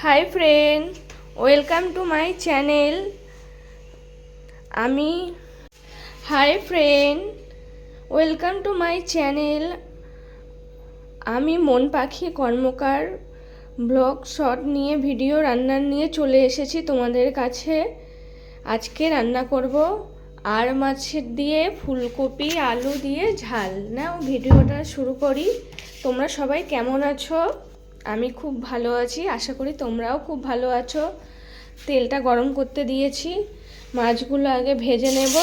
High friend, welcome to my channel. আমি hi friend, welcome to my channel. আমি Mon Pakhi Karmakar blog short নিয়ে video রান্নার নিয়ে চলে এসেছি তোমাদের কাছে। আজকে রান্না করব আর মাছের দিয়ে ফুলকপি আলু দিয়ে ঝাল। নাও ভিডিওটা শুরু করি। তোমরা সবাই কেমন আছো? আমি খুব ভালো আছি, আশা করি তোমরাও খুব ভালো আছো। তেলটা গরম করতে দিয়েছি, মাছগুলো আগে ভেজে নেব।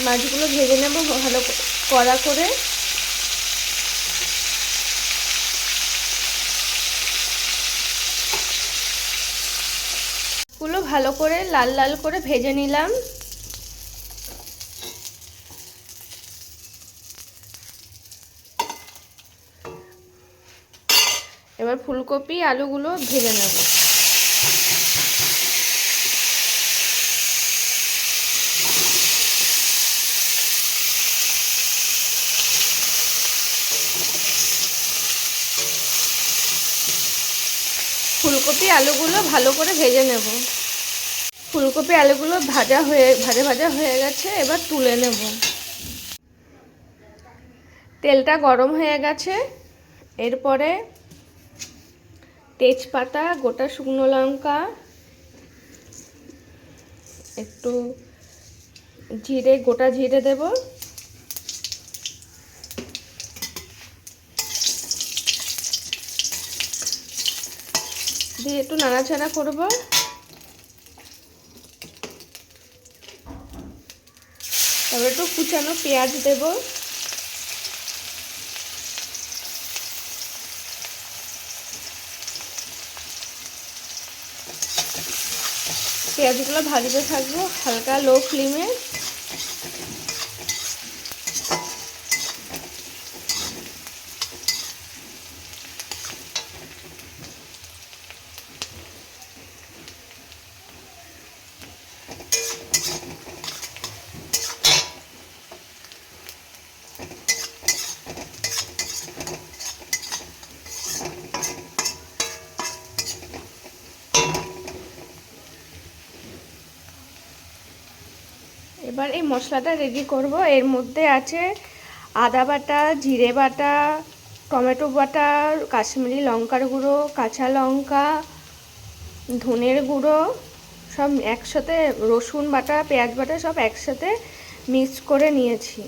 মাছগুলো ভেজে নেব ভালো কড়া করে। গুলো ভালো করে লাল লাল করে ভেজে নিলাম। এবার ফুলকপি আলুগুলো ভেজে নেব। ফুলকপি আলুগুলো ভালো করে ভেজে নেব। ফুলকপি আলুগুলো ভাজা হয়ে গেছে, এবার তুলে নেব। তেলটা গরম হয়ে গেছে, এরপরে তেজপাতা, গোটা শুকনো লঙ্কা, একটু গোটা জিরে দেব। দিয়ে একটু নাড়াচাড়া করব। তারপর একটু কুচানো পেঁয়াজ দেব। পেঁয়াজগুলো ভাজতে থাকবো হালকা লো ফ্লেমে। এবার এই মশলাটা রেডি করব। এর মধ্যে আছে আদা বাটা, জিরে বাটা, টমেটো বাটা, কাশ্মীরি লঙ্কার গুঁড়ো, কাঁচা লঙ্কা, ধনের গুঁড়ো, সব একসাথে, রসুন বাটা, পেঁয়াজ বাটা সব একসাথে মিক্স করে নিয়েছি।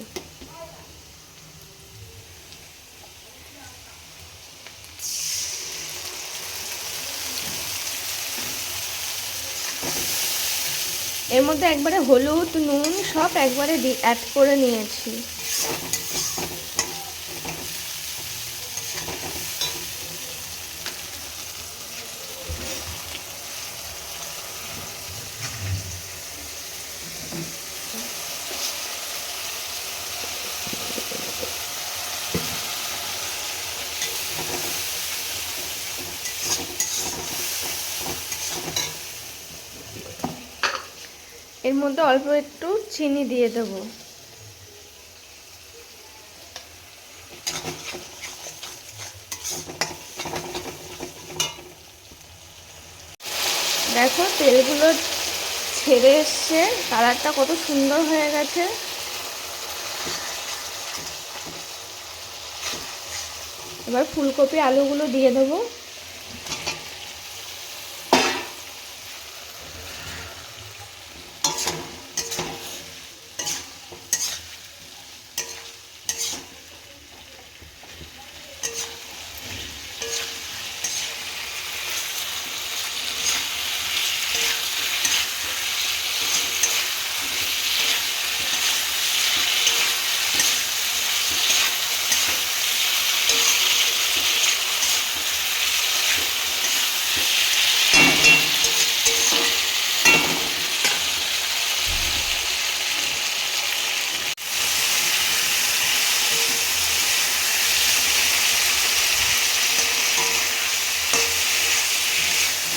এর মধ্যে একবারে হলুদ, নুন সব একবারে অ্যাড করে নিয়েছি। এর মধ্যে অল্প একটু চিনি দিয়ে দেব। দেখো তেলগুলো ছেড়ে এসছে, কালারটা কত সুন্দর হয়ে গেছে। এবার ফুলকপি আলুগুলো দিয়ে দেবো।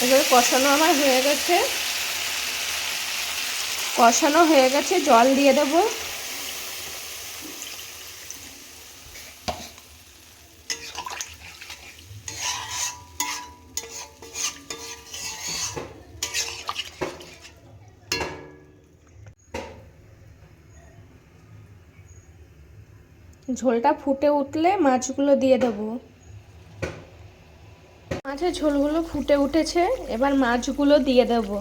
এবার কষানো আমার হয়ে গেছে, কষানো হয়ে গেছে, জল দিয়ে দেবো। ঝোলটা ফুটে উঠলে মাছগুলো দিয়ে দেবো। মাছের ঝোলগুলো ফুটে উঠেছে, এবার মাছগুলো দিয়ে দেবো।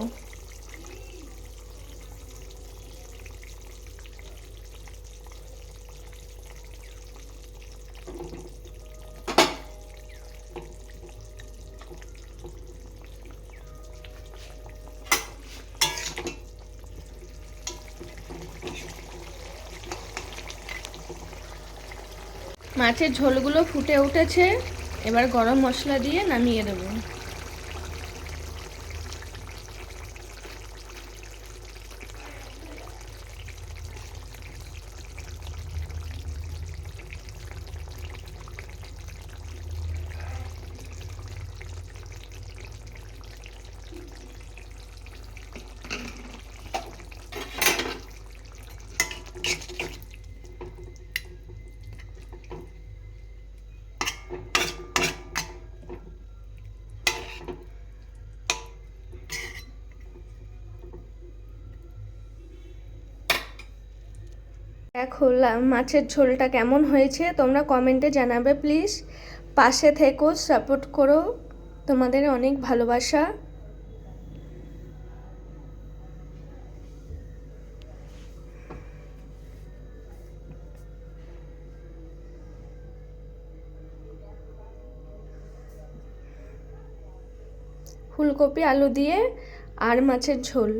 মাছের ঝোলগুলো ফুটে উঠেছে, এবার গরম মশলা দিয়ে নামিয়ে দেবো। দেখো মাছের ঝোলটা কেমন হয়েছে তোমরা কমেন্টে জানাবে প্লিজ। পাশে থেকো, সাপোর্ট করো, তোমাদের অনেক ভালোবাসা। ফুলকপি আলু দিয়ে আর মাছের ঝোল।